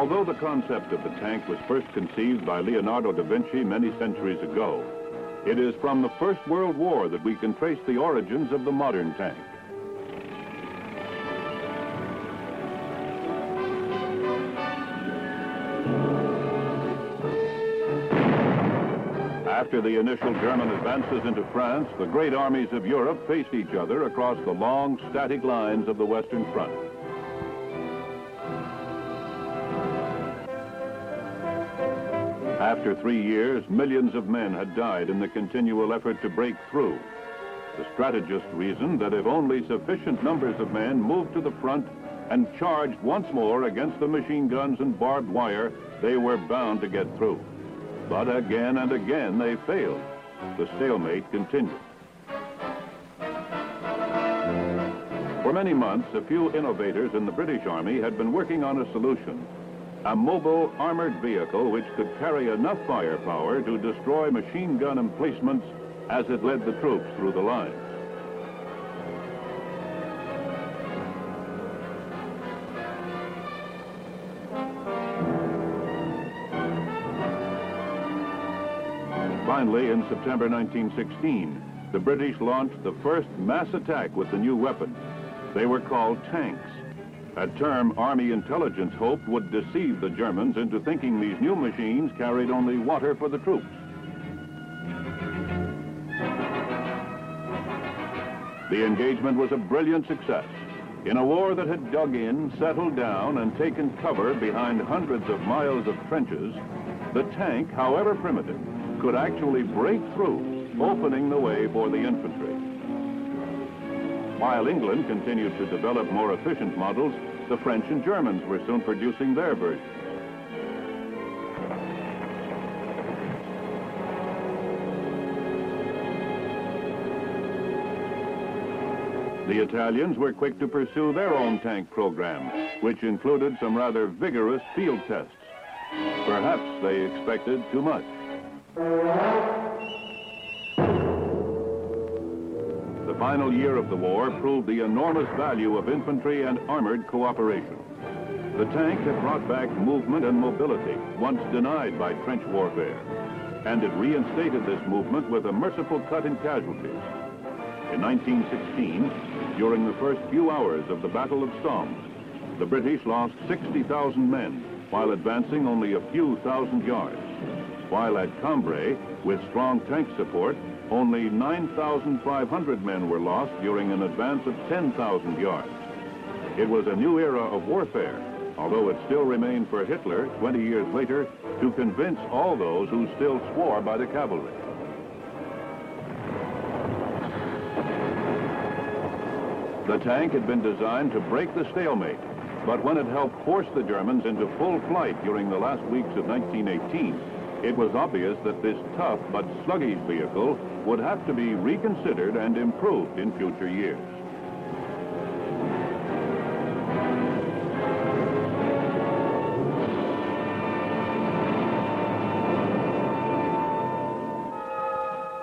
Although the concept of the tank was first conceived by Leonardo da Vinci many centuries ago, it is from the First World War that we can trace the origins of the modern tank. After the initial German advances into France, the great armies of Europe faced each other across the long, static lines of the Western Front. After 3 years, millions of men had died in the continual effort to break through. The strategists reasoned that if only sufficient numbers of men moved to the front and charged once more against the machine guns and barbed wire, they were bound to get through. But again and again they failed. The stalemate continued. For many months, a few innovators in the British Army had been working on a solution: a mobile armored vehicle which could carry enough firepower to destroy machine gun emplacements as it led the troops through the lines. Finally, in September 1916, the British launched the first mass attack with the new weapon. They were called tanks, a term Army intelligence hoped would deceive the Germans into thinking these new machines carried only water for the troops. The engagement was a brilliant success. In a war that had dug in, settled down, and taken cover behind hundreds of miles of trenches, the tank, however primitive, could actually break through, opening the way for the infantry. While England continued to develop more efficient models, the French and Germans were soon producing their versions. The Italians were quick to pursue their own tank program, which included some rather vigorous field tests. Perhaps they expected too much. The final year of the war proved the enormous value of infantry and armored cooperation. The tank had brought back movement and mobility, once denied by trench warfare, and it reinstated this movement with a merciful cut in casualties. In 1916, during the first few hours of the Battle of Somme, the British lost 60,000 men while advancing only a few thousand yards. While at Cambrai, with strong tank support, only 9,500 men were lost during an advance of 10,000 yards. It was a new era of warfare, although it still remained for Hitler, 20 years later, to convince all those who still swore by the cavalry. The tank had been designed to break the stalemate, but when it helped force the Germans into full flight during the last weeks of 1918, it was obvious that this tough but sluggish vehicle would have to be reconsidered and improved in future years.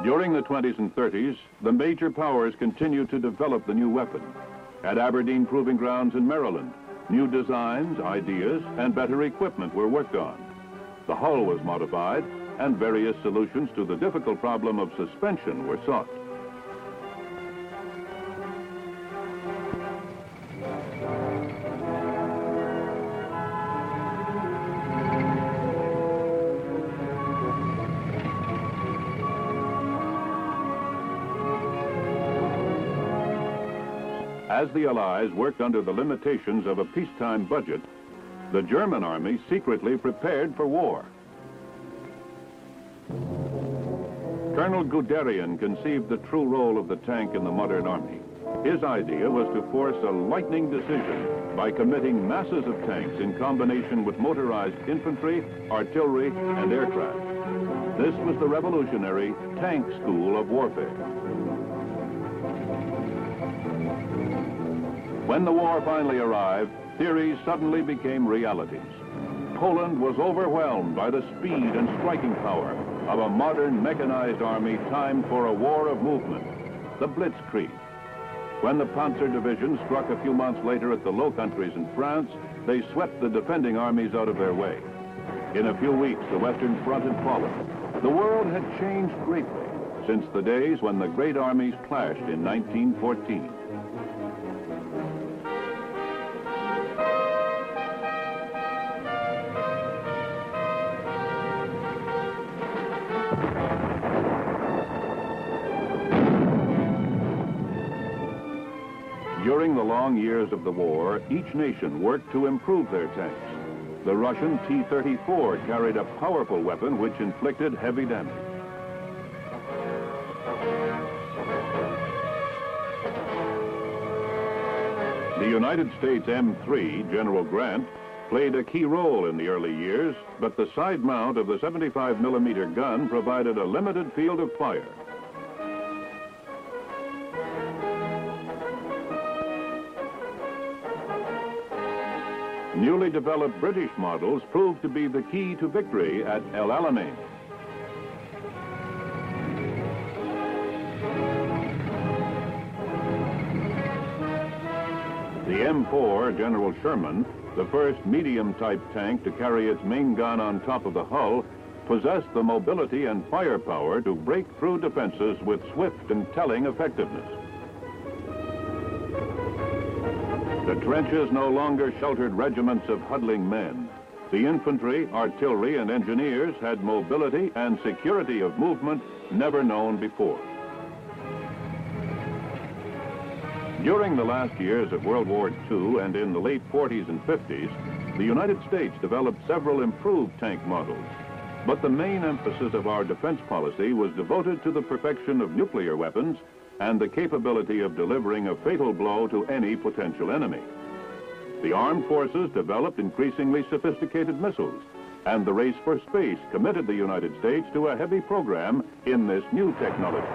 During the 20s and 30s, the major powers continued to develop the new weapon. At Aberdeen Proving Grounds in Maryland, new designs, ideas, and better equipment were worked on. The hull was modified, and various solutions to the difficult problem of suspension were sought. As the Allies worked under the limitations of a peacetime budget, the German army secretly prepared for war. Colonel Guderian conceived the true role of the tank in the modern army. His idea was to force a lightning decision by committing masses of tanks in combination with motorized infantry, artillery, and aircraft. This was the revolutionary tank school of warfare. When the war finally arrived, theories suddenly became realities. Poland was overwhelmed by the speed and striking power of a modern mechanized army timed for a war of movement, the Blitzkrieg. When the Panzer Division struck a few months later at the Low Countries in France, they swept the defending armies out of their way. In a few weeks, the Western Front had fallen. The world had changed greatly since the days when the great armies clashed in 1914. During the long years of the war, each nation worked to improve their tanks. The Russian T-34 carried a powerful weapon which inflicted heavy damage. The United States M3, General Grant, played a key role in the early years, but the side mount of the 75mm gun provided a limited field of fire. Newly developed British models proved to be the key to victory at El Alamein. The M4 General Sherman, the first medium-type tank to carry its main gun on top of the hull, possessed the mobility and firepower to break through defenses with swift and telling effectiveness. The trenches no longer sheltered regiments of huddling men. The infantry, artillery, and engineers had mobility and security of movement never known before. During the last years of World War II and in the late 40s and 50s, the United States developed several improved tank models. But the main emphasis of our defense policy was devoted to the perfection of nuclear weapons and the capability of delivering a fatal blow to any potential enemy. The armed forces developed increasingly sophisticated missiles, and the race for space committed the United States to a heavy program in this new technology.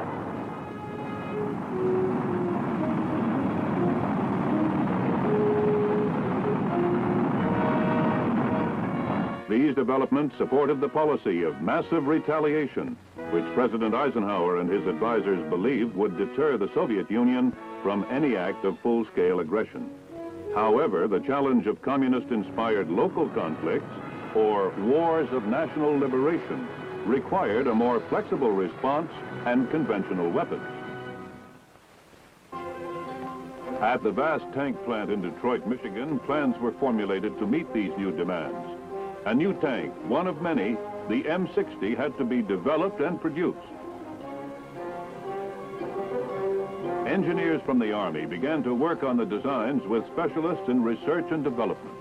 These developments supported the policy of massive retaliation, which President Eisenhower and his advisors believed would deter the Soviet Union from any act of full-scale aggression. However, the challenge of communist-inspired local conflicts, or wars of national liberation, required a more flexible response and conventional weapons. At the vast tank plant in Detroit, Michigan, plans were formulated to meet these new demands. A new tank, one of many, the M60, had to be developed and produced. Engineers from the Army began to work on the designs with specialists in research and development.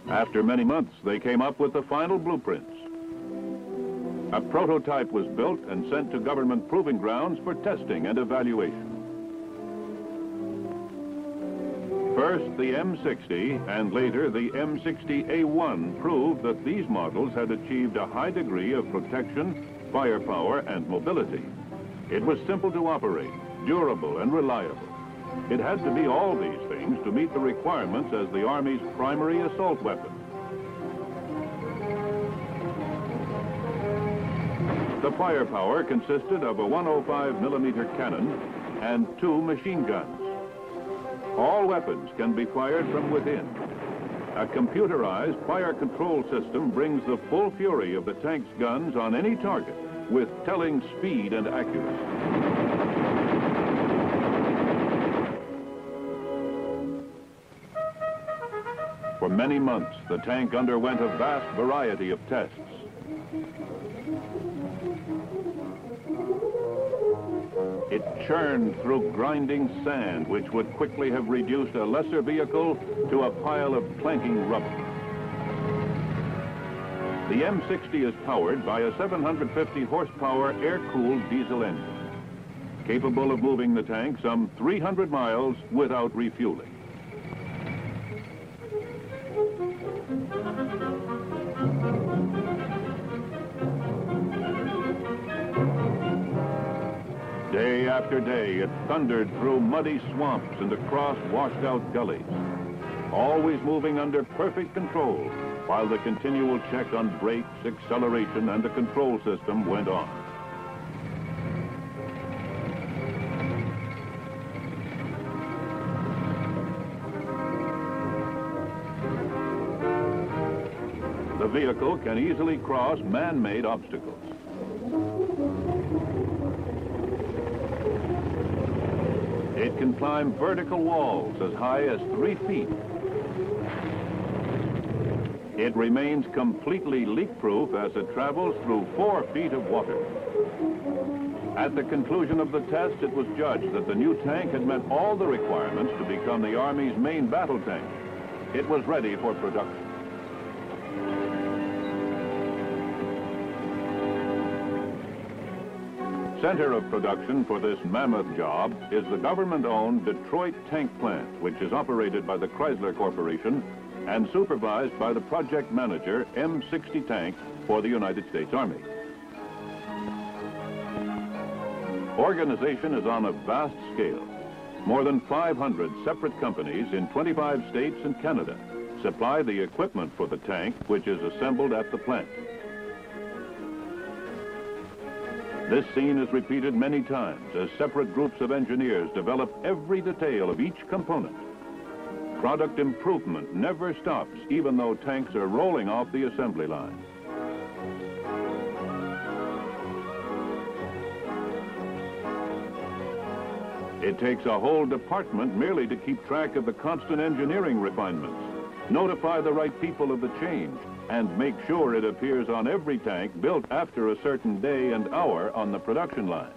After many months, they came up with the final blueprints. A prototype was built and sent to government proving grounds for testing and evaluation. First, the M60 and later the M60A1 proved that these models had achieved a high degree of protection, firepower, and mobility. It was simple to operate, durable, and reliable. It had to be all these things to meet the requirements as the Army's primary assault weapon. The firepower consisted of a 105mm cannon and 2 machine guns. All weapons can be fired from within. A computerized fire control system brings the full fury of the tank's guns on any target with telling speed and accuracy. For many months, the tank underwent a vast variety of tests. It churned through grinding sand, which would quickly have reduced a lesser vehicle to a pile of clanking rubble. The M60 is powered by a 750 horsepower air-cooled diesel engine, capable of moving the tank some 300 miles without refueling. Day after day, it thundered through muddy swamps and across washed-out gullies, always moving under perfect control, while the continual check on brakes, acceleration, and the control system went on. The vehicle can easily cross man-made obstacles. It can climb vertical walls as high as 3 feet. It remains completely leak-proof as it travels through 4 feet of water. At the conclusion of the test, it was judged that the new tank had met all the requirements to become the Army's main battle tank. It was ready for production. Center of production for this mammoth job is the government-owned Detroit Tank Plant, which is operated by the Chrysler Corporation and supervised by the project manager, M60 Tank, for the United States Army. Organization is on a vast scale. More than 500 separate companies in 25 states and Canada supply the equipment for the tank, which is assembled at the plant. This scene is repeated many times as separate groups of engineers develop every detail of each component. Product improvement never stops, even though tanks are rolling off the assembly line. It takes a whole department merely to keep track of the constant engineering refinements, notify the right people of the change, and make sure it appears on every tank built after a certain day and hour on the production line.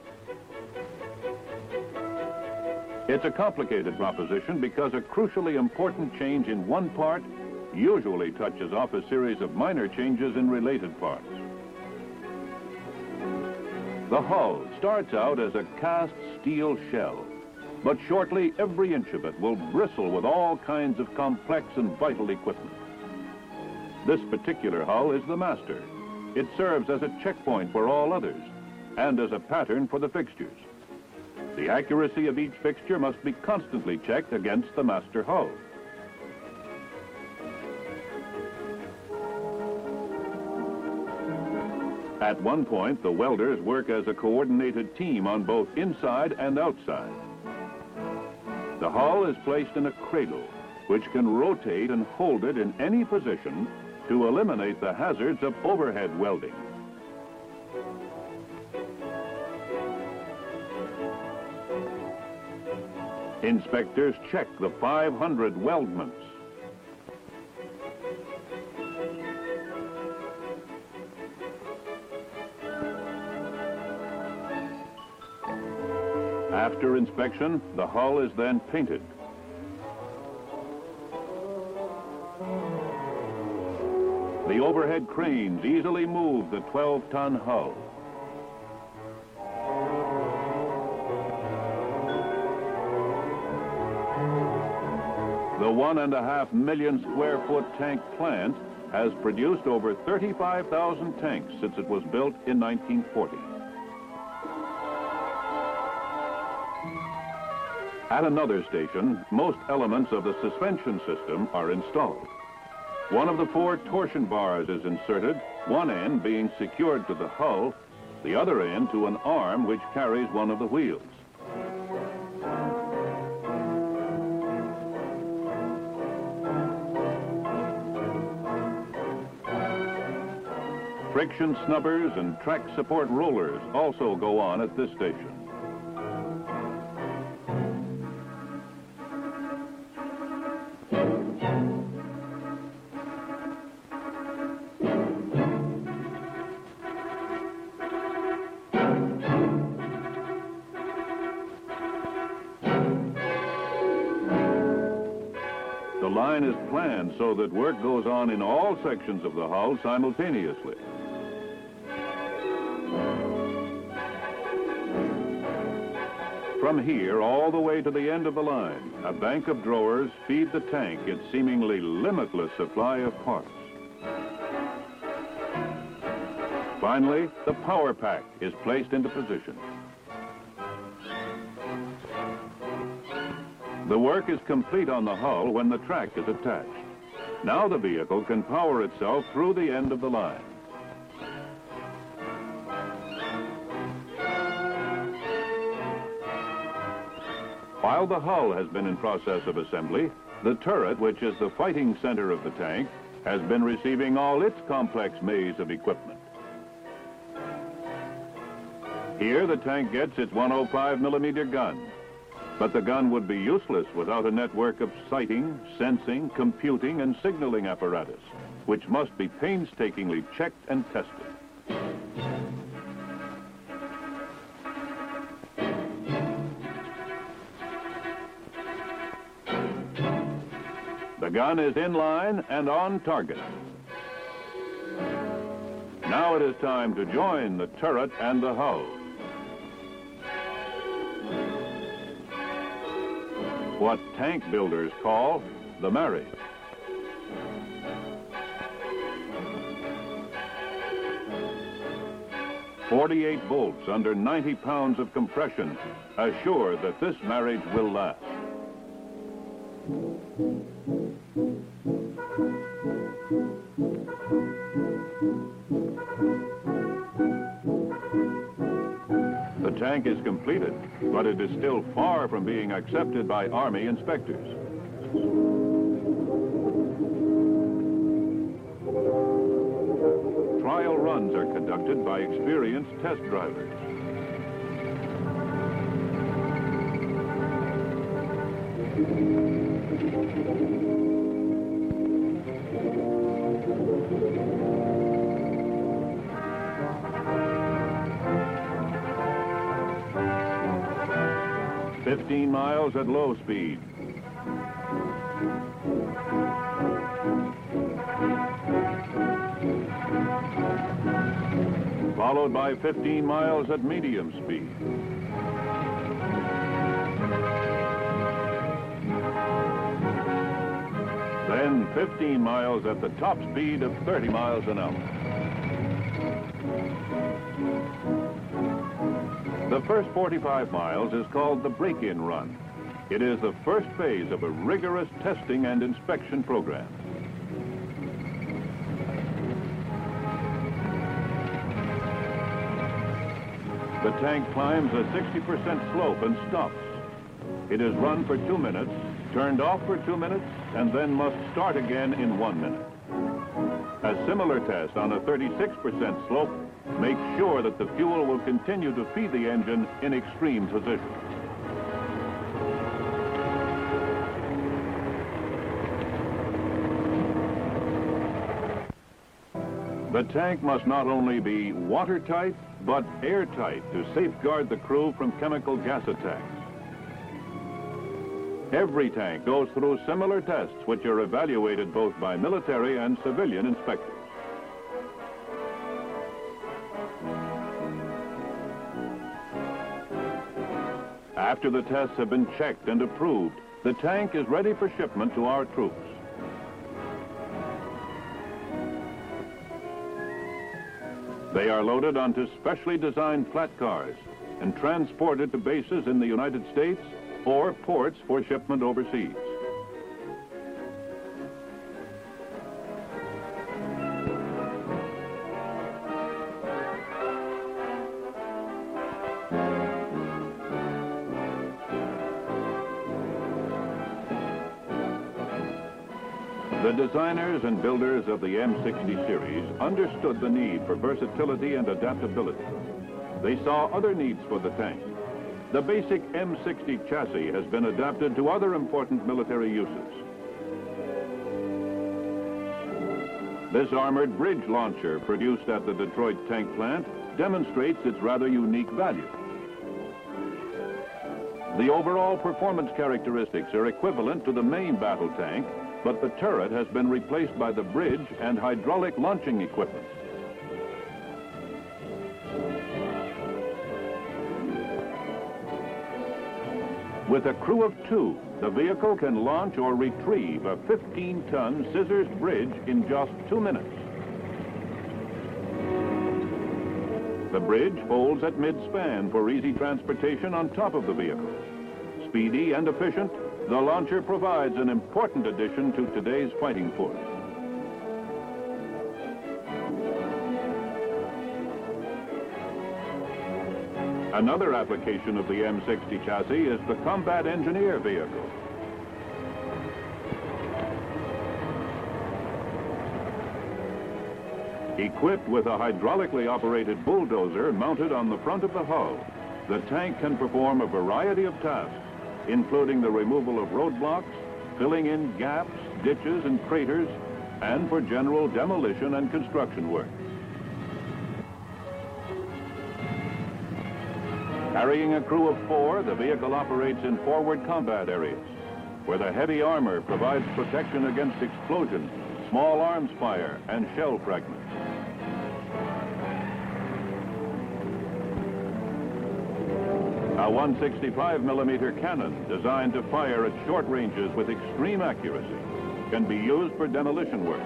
It's a complicated proposition because a crucially important change in one part usually touches off a series of minor changes in related parts. The hull starts out as a cast steel shell, but shortly every inch of it will bristle with all kinds of complex and vital equipment. This particular hull is the master. It serves as a checkpoint for all others and as a pattern for the fixtures. The accuracy of each fixture must be constantly checked against the master hull. At one point, the welders work as a coordinated team on both inside and outside. The hull is placed in a cradle, which can rotate and hold it in any position to eliminate the hazards of overhead welding. Inspectors check the 500 weldments. After inspection, the hull is then painted. The overhead cranes easily move the 12-ton hull. The 1.5 million square foot tank plant has produced over 35,000 tanks since it was built in 1940. At another station, most elements of the suspension system are installed. One of the 4 torsion bars is inserted, one end being secured to the hull, the other end to an arm which carries one of the wheels. Friction snubbers and track support rollers also go on at this station. The line is planned so that work goes on in all sections of the hull simultaneously. From here all the way to the end of the line, a bank of drawers feed the tank its seemingly limitless supply of parts. Finally, the power pack is placed into position. The work is complete on the hull when the track is attached. Now the vehicle can power itself through the end of the line. While the hull has been in process of assembly, the turret, which is the fighting center of the tank, has been receiving all its complex maze of equipment. Here, the tank gets its 105mm gun, but the gun would be useless without a network of sighting, sensing, computing, and signaling apparatus, which must be painstakingly checked and tested. The gun is in line and on target. Now it is time to join the turret and the hull. What tank builders call the marriage. "48 volts under 90 pounds of compression assure that this marriage will last. The tank is completed, but it is still far from being accepted by Army inspectors. Trial runs are conducted by experienced test drivers. "15 miles at low speed. Followed by 15 miles at medium speed. Then 15 miles at the top speed of 30 miles an hour. The first 45 miles is called the break-in run. It is the first phase of a rigorous testing and inspection program. The tank climbs a 60% slope and stops. It is run for 2 minutes, turned off for 2 minutes, and then must start again in 1 minute. A similar test on a 36% slope makes sure that the fuel will continue to feed the engine in extreme positions. The tank must not only be watertight, but airtight to safeguard the crew from chemical gas attacks. Every tank goes through similar tests, which are evaluated both by military and civilian inspectors. After the tests have been checked and approved, the tank is ready for shipment to our troops. They are loaded onto specially designed flat cars and transported to bases in the United States or ports for shipment overseas. The designers and builders of the M60 series understood the need for versatility and adaptability. They saw other needs for the tank. The basic M60 chassis has been adapted to other important military uses. This armored bridge launcher produced at the Detroit tank plant demonstrates its rather unique value. The overall performance characteristics are equivalent to the main battle tank, but the turret has been replaced by the bridge and hydraulic launching equipment. With a crew of 2, the vehicle can launch or retrieve a 15-ton scissors bridge in just 2 minutes. The bridge folds at mid-span for easy transportation on top of the vehicle. Speedy and efficient, the launcher provides an important addition to today's fighting force. Another application of the M60 chassis is the combat engineer vehicle. Equipped with a hydraulically operated bulldozer mounted on the front of the hull, the tank can perform a variety of tasks, including the removal of roadblocks, filling in gaps, ditches, and craters, and for general demolition and construction work. Carrying a crew of 4, the vehicle operates in forward combat areas, where the heavy armor provides protection against explosions, small arms fire, and shell fragments. A 165mm cannon, designed to fire at short ranges with extreme accuracy, can be used for demolition work.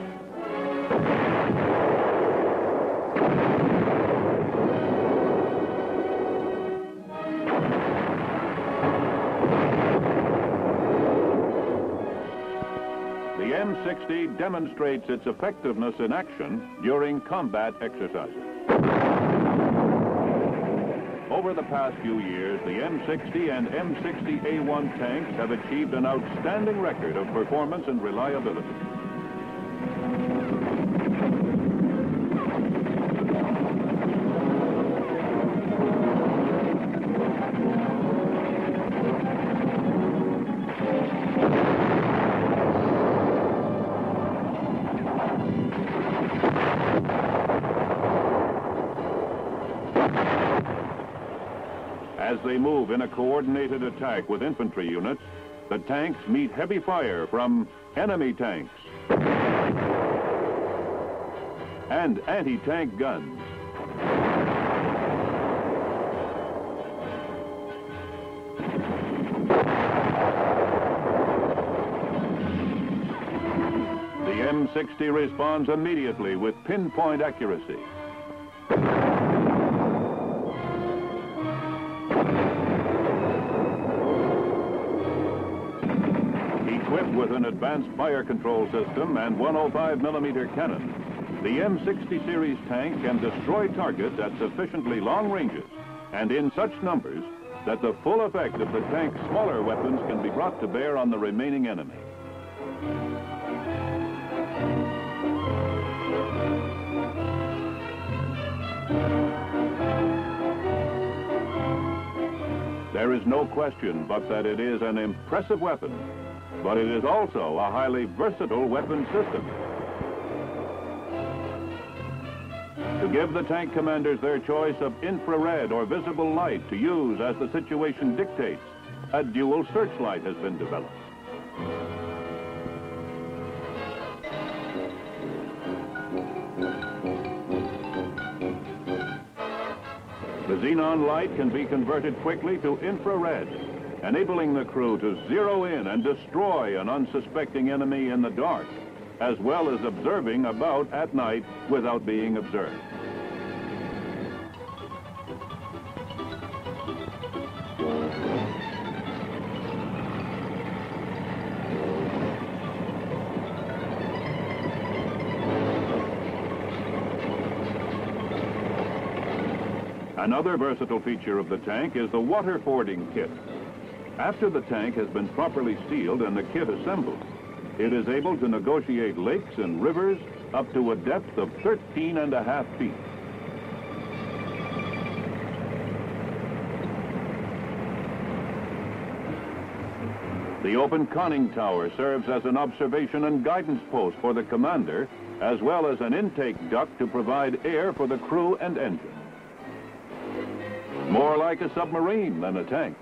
The M60 demonstrates its effectiveness in action during combat exercises. Over the past few years, the M60 and M60A1 tanks have achieved an outstanding record of performance and reliability. As they move in a coordinated attack with infantry units, the tanks meet heavy fire from enemy tanks and anti-tank guns. The M60 responds immediately with pinpoint accuracy. Equipped with an advanced fire control system and 105mm cannon, the M60 series tank can destroy targets at sufficiently long ranges and in such numbers that the full effect of the tank's smaller weapons can be brought to bear on the remaining enemy. There is no question but that it is an impressive weapon, but it is also a highly versatile weapon system. To give the tank commanders their choice of infrared or visible light to use as the situation dictates, a dual searchlight has been developed. The xenon light can be converted quickly to infrared, enabling the crew to zero in and destroy an unsuspecting enemy in the dark, as well as observing about at night without being observed. Another versatile feature of the tank is the water fording kit. After the tank has been properly sealed and the kit assembled, it is able to negotiate lakes and rivers up to a depth of 13.5 feet. The open conning tower serves as an observation and guidance post for the commander, as well as an intake duct to provide air for the crew and engine. More like a submarine than a tank.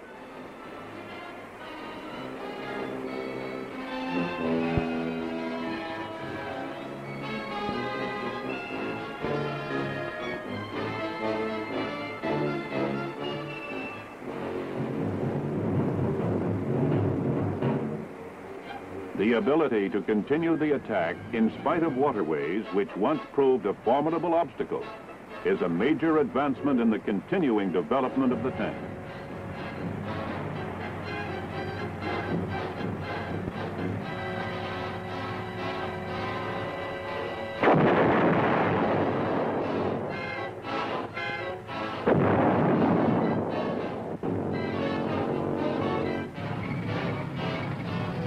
The ability to continue the attack in spite of waterways, which once proved a formidable obstacle, is a major advancement in the continuing development of the tank.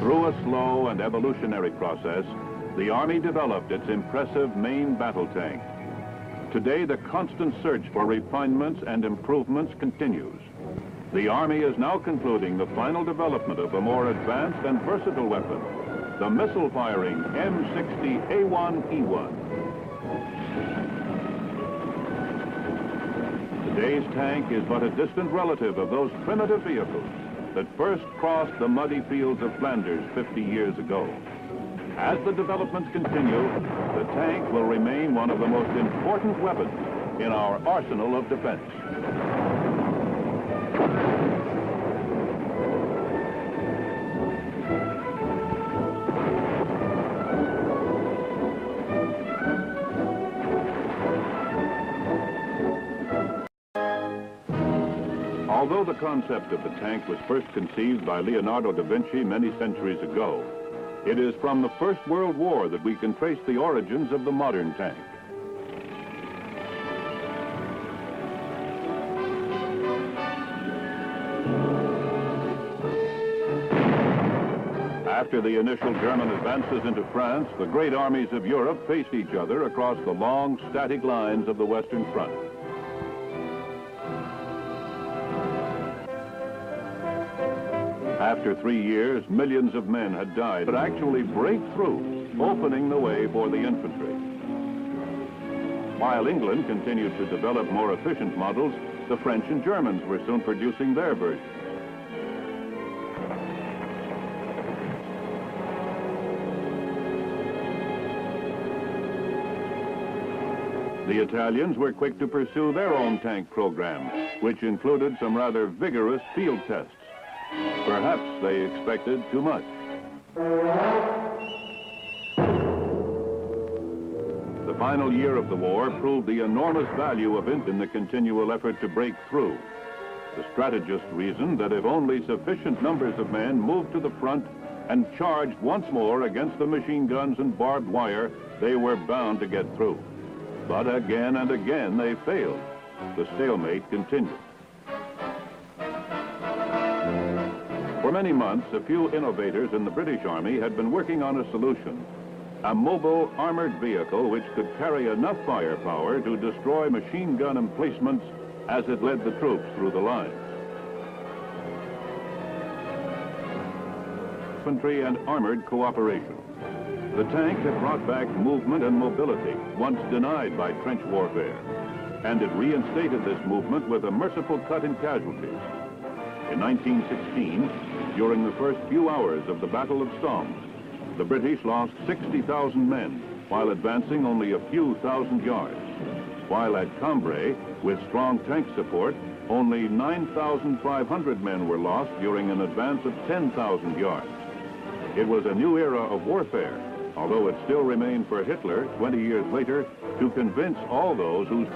Through a slow and evolutionary process, the Army developed its impressive main battle tank, Today, the constant search for refinements and improvements continues. The Army is now concluding the final development of a more advanced and versatile weapon, the missile-firing M60 A1E1. Today's tank is but a distant relative of those primitive vehicles that first crossed the muddy fields of Flanders 50 years ago. As the developments continue, the tank will remain one of the most important weapons in our arsenal of defense. Although the concept of the tank was first conceived by Leonardo da Vinci many centuries ago, it is from the First World War that we can trace the origins of the modern tank. After the initial German advances into France, the great armies of Europe faced each other across the long, static lines of the Western Front. After 3 years, millions of men had died, but actually break through, opening the way for the infantry. While England continued to develop more efficient models, the French and Germans were soon producing their versions. The Italians were quick to pursue their own tank program, which included some rather vigorous field tests. Perhaps they expected too much. The final year of the war proved the enormous value of it in the continual effort to break through. The strategists reasoned that if only sufficient numbers of men moved to the front and charged once more against the machine guns and barbed wire, they were bound to get through. But again and again they failed. The stalemate continued. For many months, a few innovators in the British Army had been working on a solution, a mobile armored vehicle which could carry enough firepower to destroy machine gun emplacements as it led the troops through the lines. Infantry and armored cooperation. The tank had brought back movement and mobility, once denied by trench warfare, and it reinstated this movement with a merciful cut in casualties. In 1916, during the first few hours of the Battle of Somme, the British lost 60,000 men while advancing only a few thousand yards, while at Cambrai, with strong tank support, only 9,500 men were lost during an advance of 10,000 yards. It was a new era of warfare, although it still remained for Hitler, 20 years later, to convince all those who...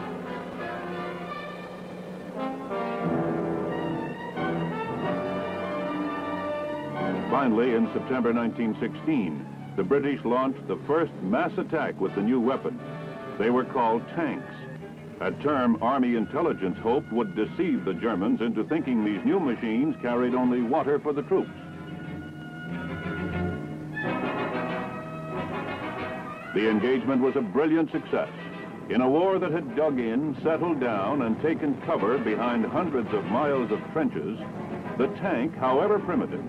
Finally, in September 1916, the British launched the first mass attack with the new weapon. They were called tanks, a term Army intelligence hoped would deceive the Germans into thinking these new machines carried only water for the troops. The engagement was a brilliant success. In a war that had dug in, settled down, and taken cover behind hundreds of miles of trenches, the tank, however primitive,